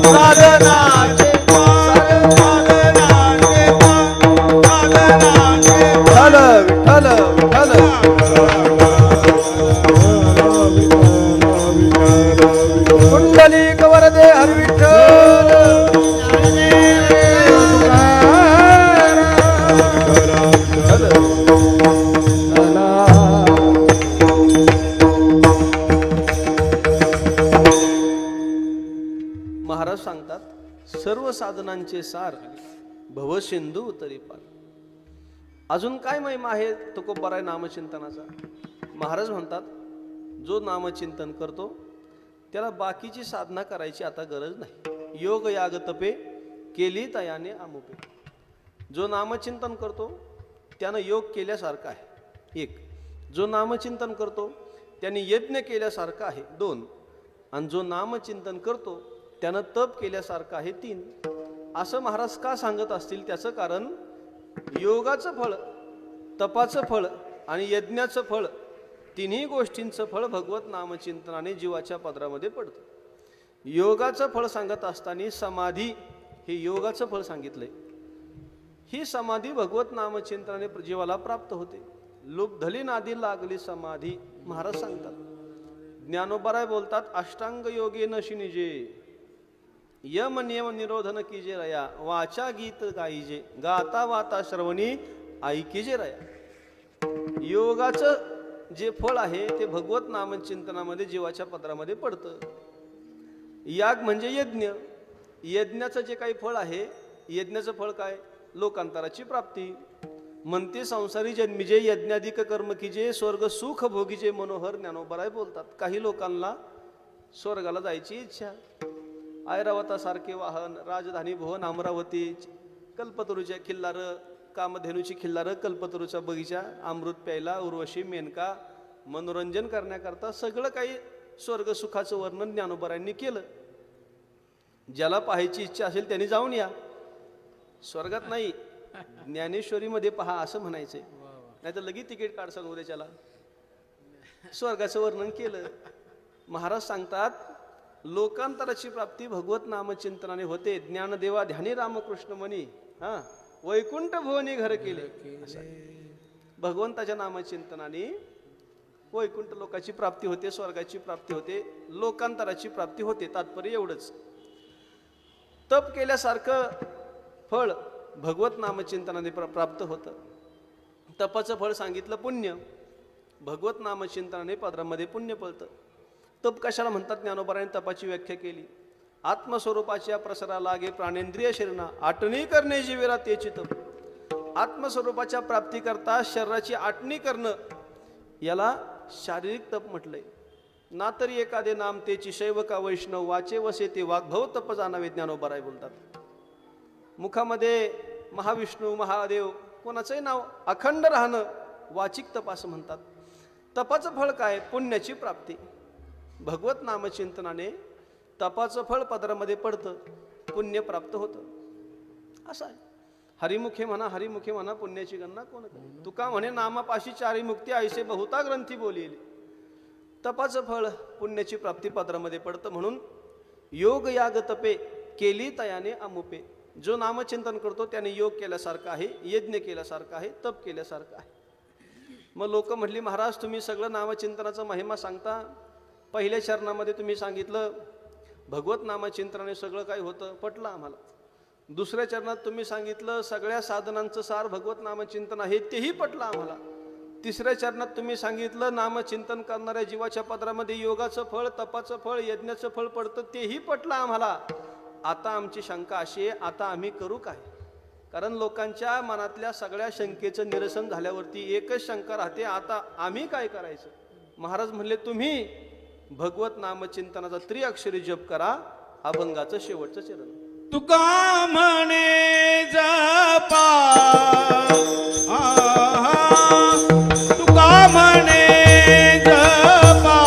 साधनाचे विठ्ठल विठ्ठल विठ्ठल कुंडलिक वरदे हर विठ्ठल महाराज सांगतात सर्व साधनांचे सार भवसिंधू उतरी पार. अजून काय महिमा आहे तुकोबाराय नामचिंतनाचा. महाराज म्हणतात जो नामचिंतन करतो त्याला बाकीची साधना करायची आता गरज नाही. योग याग तपे केली तयाने आमुपे. जो नामचिंतन करतो त्यानं योग केल्यासारखं आहे 1. जो नामचिंतन करतो त्याने यज्ञ केल्यासारखं आहे 2. आणि जो नामचिंतन करतो त्यानं तप केल्यासारखं आहे 3. असं महाराज का सांगत असतील त्याचं कारण योगाचं फळ, तपाचं फळ आणि यज्ञाचं फळ तिन्ही गोष्टींचं फळ भगवत नामचिंतनाने जीवाच्या पदरामध्ये पडतं. योगाचं फळ सांगत असताना समाधी हे योगाचं फळ सांगितलंय. ही समाधी भगवत नामचिंतनाने जीवाला प्राप्त होते. लुब्धली नादी लागली समाधी महाराज सांगतात. ज्ञानोबाराय बोलतात अष्टांग योगे नशी निजे यम नियम निरोधन कीजे रया वाचा गीत गाईजे गाता वाता श्रवणी ऐकीजे रया. योगाचं जे फळ आहे ते भगवत नामचिंतनामध्ये जीवाच्या पदरामध्ये पडतं. याग म्हणजे यज्ञ. यज्ञाचं जे काही फळ आहे यज्ञाचं फळ काय लोकांतराची प्राप्ती. म्हणते संसारी जन्मीजे यज्ञाधिक कर्म कीजे स्वर्ग सुख भोगीजे मनोहर ज्ञानोबाराय बोलतात. काही लोकांना स्वर्गाला जायची इच्छा, ऐरावतासारखे वाहन, राजधानी भुवन अमरावती, कल्पतरूच्या खिल्लार, कामधेनूची खिल्लार, कल्पतरूचा बगीचा, अमृत प्यायला, उर्वशी, मेनका, मनोरंजन करण्याकरता सगळं काही स्वर्ग सुखाचं वर्णन ज्ञानोबारायांनी केलं. ज्याला पाहायची इच्छा असेल त्यांनी जाऊन या. स्वर्गात नाही ज्ञानेश्वरीमध्ये पहा असं म्हणायचंय. नाही तर लगेच तिकीट काढसान उद्याच्याला. स्वर्गाचं वर्णन केलं. महाराज सांगतात लोकांतराची प्राप्ती भगवत नामचिंतनाने होते. ज्ञानदेवा ध्यानी रामकृष्ण म्हणी वैकुंठ भुवनी घर केले. भगवंताच्या नामचिंतनाने वैकुंठ लोकाची प्राप्ती होते, स्वर्गाची प्राप्ती होते, लोकांतराची प्राप्ती होते. तात्पर्य एवढंच. तप केल्यासारखं फळ भगवत नामचिंतनाने प्राप्त होतं. तपाचं फळ सांगितलं पुण्य. भगवत नामचिंतनाने पदरामध्ये पुण्य पळतं. तप कशाला म्हणतात ज्ञानोबाराने तपाची व्याख्या केली. आत्मस्वरूपाच्या प्रसारा लागे प्राणेंद्रिय शरीरा आटणी करणे जीवेरा तेची तप. आत्मस्वरूपाच्या प्राप्तीकरता शरीराची आटणी करणं याला शारीरिक तप म्हटलंय. ना तरी एखादे नाम तेची शैव का वैष्णव वाचे वसे ते वाग्भव तप जाणावे ज्ञानोबाराय बोलतात. मुखामध्ये महाविष्णू महादेव कोणाचंही नाव अखंड राहणं वाचिक तप असं म्हणतात. तपाचं फळ काय पुण्याची प्राप्ती. भगवत नामचिंतनाने तपाचं फळ पदरामध्ये पडतं, पुण्य प्राप्त होतं. असं आहे. हरिमुखे म्हणा पुण्याची गणना कोण करे. तुका म्हणे नामापाशी चारी मुक्ती ऐसे बहुता ग्रंथी बोलिले. तपाचं फळ पुण्याची प्राप्ती पदरामध्ये पडतं. म्हणून योग याग तपे केली तयाने अमुपे. जो नामचिंतन करतो त्याने योग केल्यासारखं आहे, यज्ञ केल्यासारखं आहे, तप केल्यासारखं आहे. मग लोक म्हटली महाराज तुम्ही सगळं नामचिंतनाचा महिमा सांगता. पहिल्या चरणामध्ये तुम्ही सांगितलं भगवत नामचिंतनाने सगळं काही होतं, पटलं आम्हाला. दुसऱ्या चरणात तुम्ही सांगितलं सगळ्या साधनांचं सार भगवत नामचिंतन आहे, तेही पटलं आम्हाला. तिसऱ्या चरणात तुम्ही सांगितलं नामचिंतन करणाऱ्या जीवाच्या पदरामध्ये योगाचं फळ, तपाचं फळ, यज्ञाचं फळ पडतं, तेही पटलं आम्हाला. आता आमची शंका अशी आहे, आता आम्ही करू काय? कारण लोकांच्या मनातल्या सगळ्या शंकेचं निरसन झाल्यावरती एकच शंका राहते, आता आम्ही काय करायचं? महाराज म्हणले तुम्ही भगवत नामचिंतनाचा त्रिअक्षरी जप करा, अभंगाचं शेवटचं चरण. तुका म्हणे जपा तुका म्हणे जपा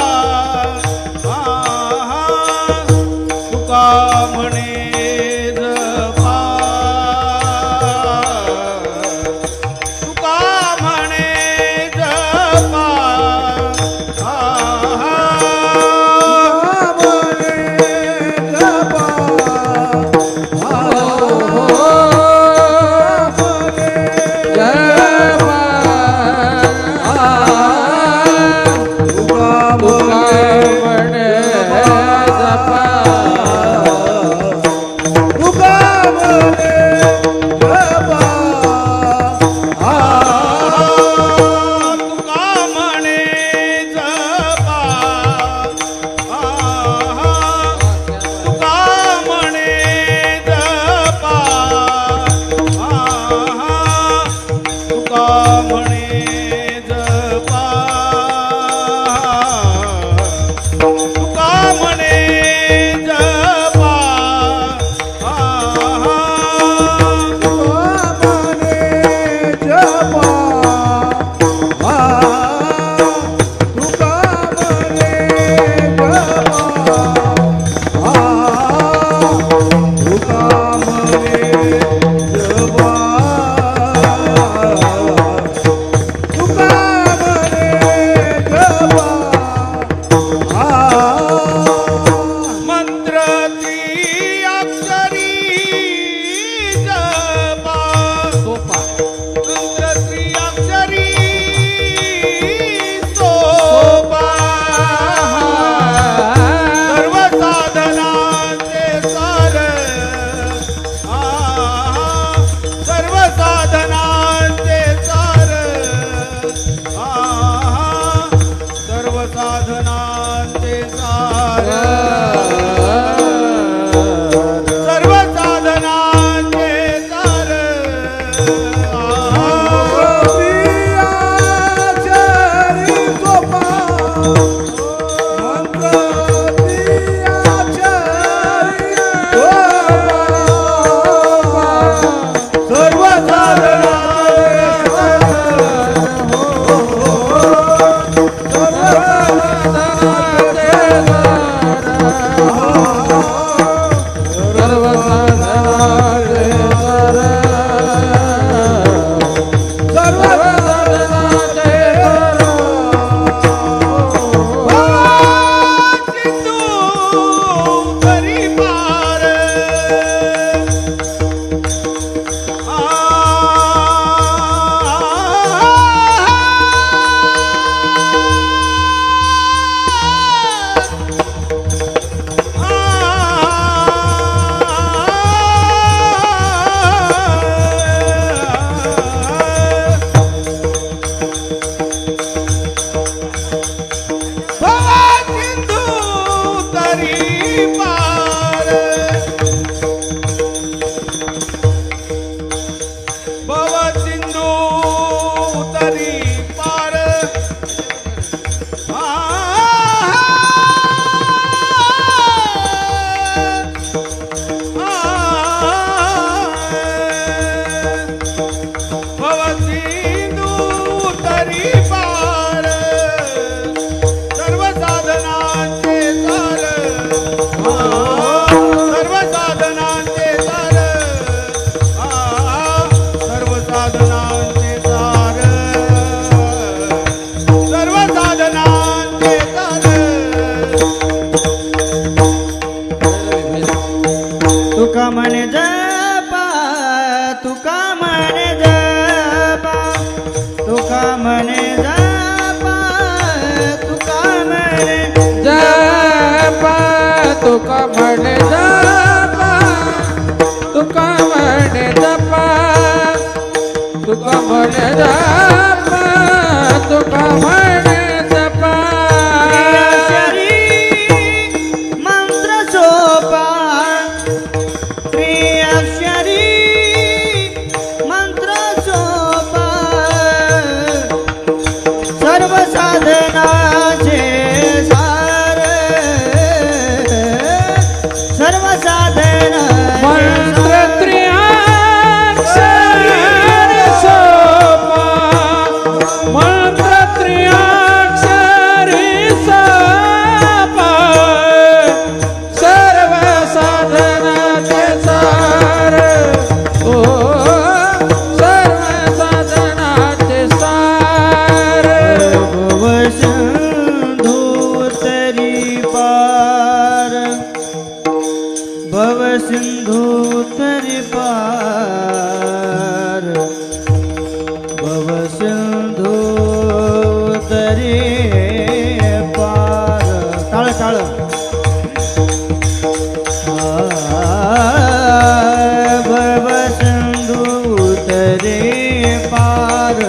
तुका म्हणे जपा तुका म्हणे जपा तुका म्हणे जपा तुका म्हणे जपा तुका म्हणे जपा तुका म्हणे जपा तुका म्हणे जपा तुका म्हणे जपा तुका म्हणे जपा सिंधू तरी पार भव सिंधू तरी पार टाळ टाळ भव सिंधू तरी पार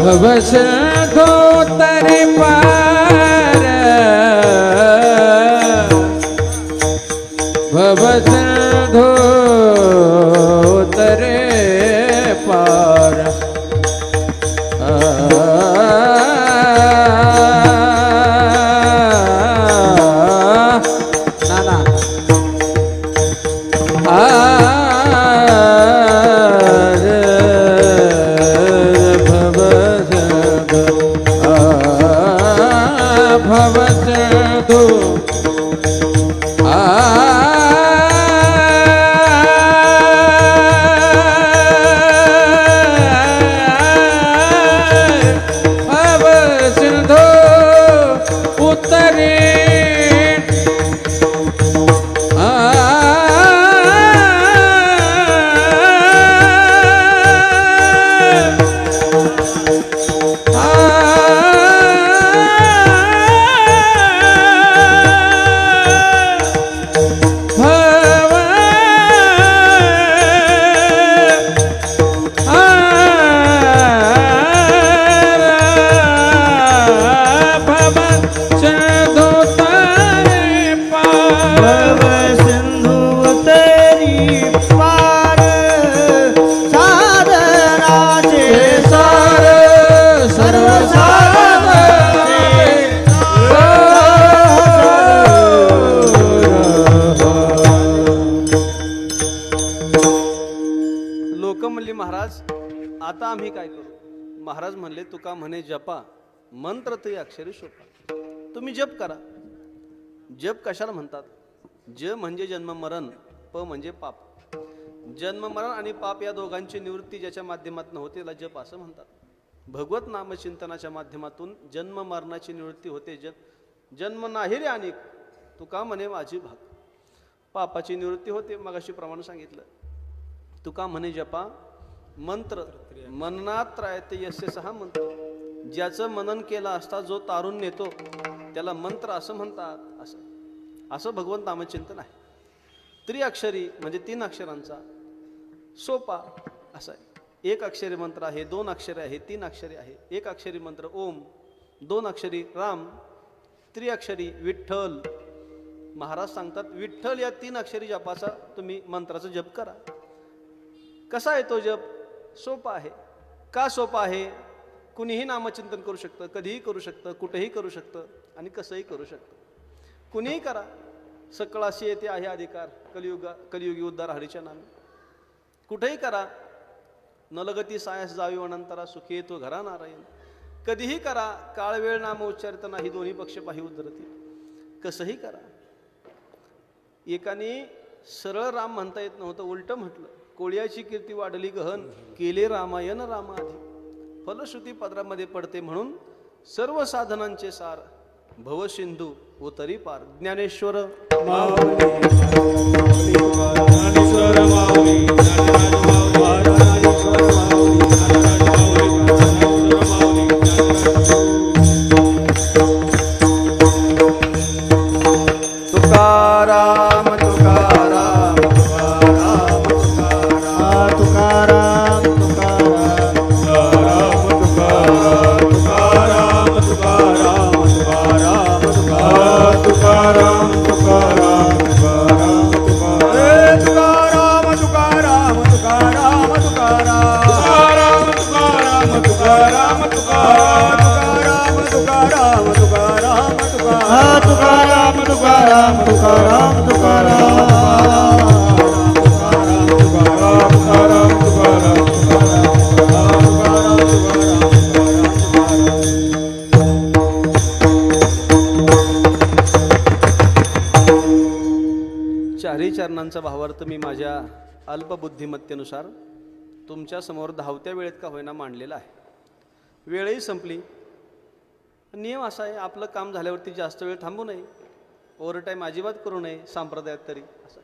भव सिंधू तरी पार भव सिंधू तरी पार नाना भव सिंधू भव सिंधू उतरी भव सिंधू तरी पार साधनाचे सार सर्व लोक म्हणले महाराज आता आम्ही काय करू? महाराज म्हणले तुका म्हणे जपा मंत्र ते अक्षरी सोपा. तुम्ही जप करा. जप कशाला म्हणतात? ज म्हणजे जन्म मरण, प म्हणजे पाप. जन्म मरण आणि पाप या दोघांची निवृत्ती ज्याच्या माध्यमातून होते त्याला जप असं म्हणतात. भगवत नामचिंतनाच्या माध्यमातून जन्म मरणाची निवृत्ती होते. जन्म नाही रे अनेक तुका म्हणे माझी भाग. पापाची निवृत्ती होते. मगाशी प्रमाण सांगितलं. तुका म्हणे जपा मंत्र मननात रायते यस्य सहा मंत्र. ज्याचं मनन केलं असता जो तारून नेतो त्याला मंत्र असं म्हणतात. असं भगवंत नामचिंतन आहे. त्रिअक्षरी म्हणजे 3 अक्षरांचा सोपा असा आहे. 1 अक्षरी मंत्र आहे, 2 अक्षरे आहे, 3 अक्षरे आहे. 1 अक्षरी मंत्र ओम, 2 अक्षरी राम, त्रिअक्षरी विठ्ठल. महाराज सांगतात विठ्ठल या 3 अक्षरी जपाचा तुम्ही मंत्राचा जप करा. कसा आहे तो जप? सोपा आहे. का सोपा आहे? कुणीही नामचिंतन करू शकतं, कधीही करू शकतं, कुठेही करू शकतं आणि कसंही करू शकतं. कुणीही करा. सकळाशी येते आहे अधिकार. कलियुगी उद्धार हरीच्या नामे. कुठेही करा. नलगती सायस जावी वनंतरा सुखी येतो घरा नारायण. कधीही करा. काळ वेळ नाम उच्चारित नाही दोन्ही पक्ष पाही उद्धरती. कसंही करा. एकाने सरळ राम म्हणता येत नव्हतं, उलट म्हटलं. कोळ्याची कीर्ती वाढली गहन, केले रामायण रामाधी. फलश्रुती पदरामध्ये पडते. म्हणून सर्व साधनांचे सार भवसिंधू उतरी पार. ज्ञानेश्वर तुकाराम तुकाराम तुकाराम तुकाराम तुकाराम चारही चरणांचा भावार्थ मी माझ्या अल्पबुद्धिमत्तेनुसार तुमच्या समोर धावत्या वेळेत का होईना मांडलेला आहे. वेळही संपली. नियम असा आहे, आपलं काम झाल्यावरती जास्त वेळ थांबू नये, ओव्हरटाईम अजिबात करू नये, संप्रदायात तरी असं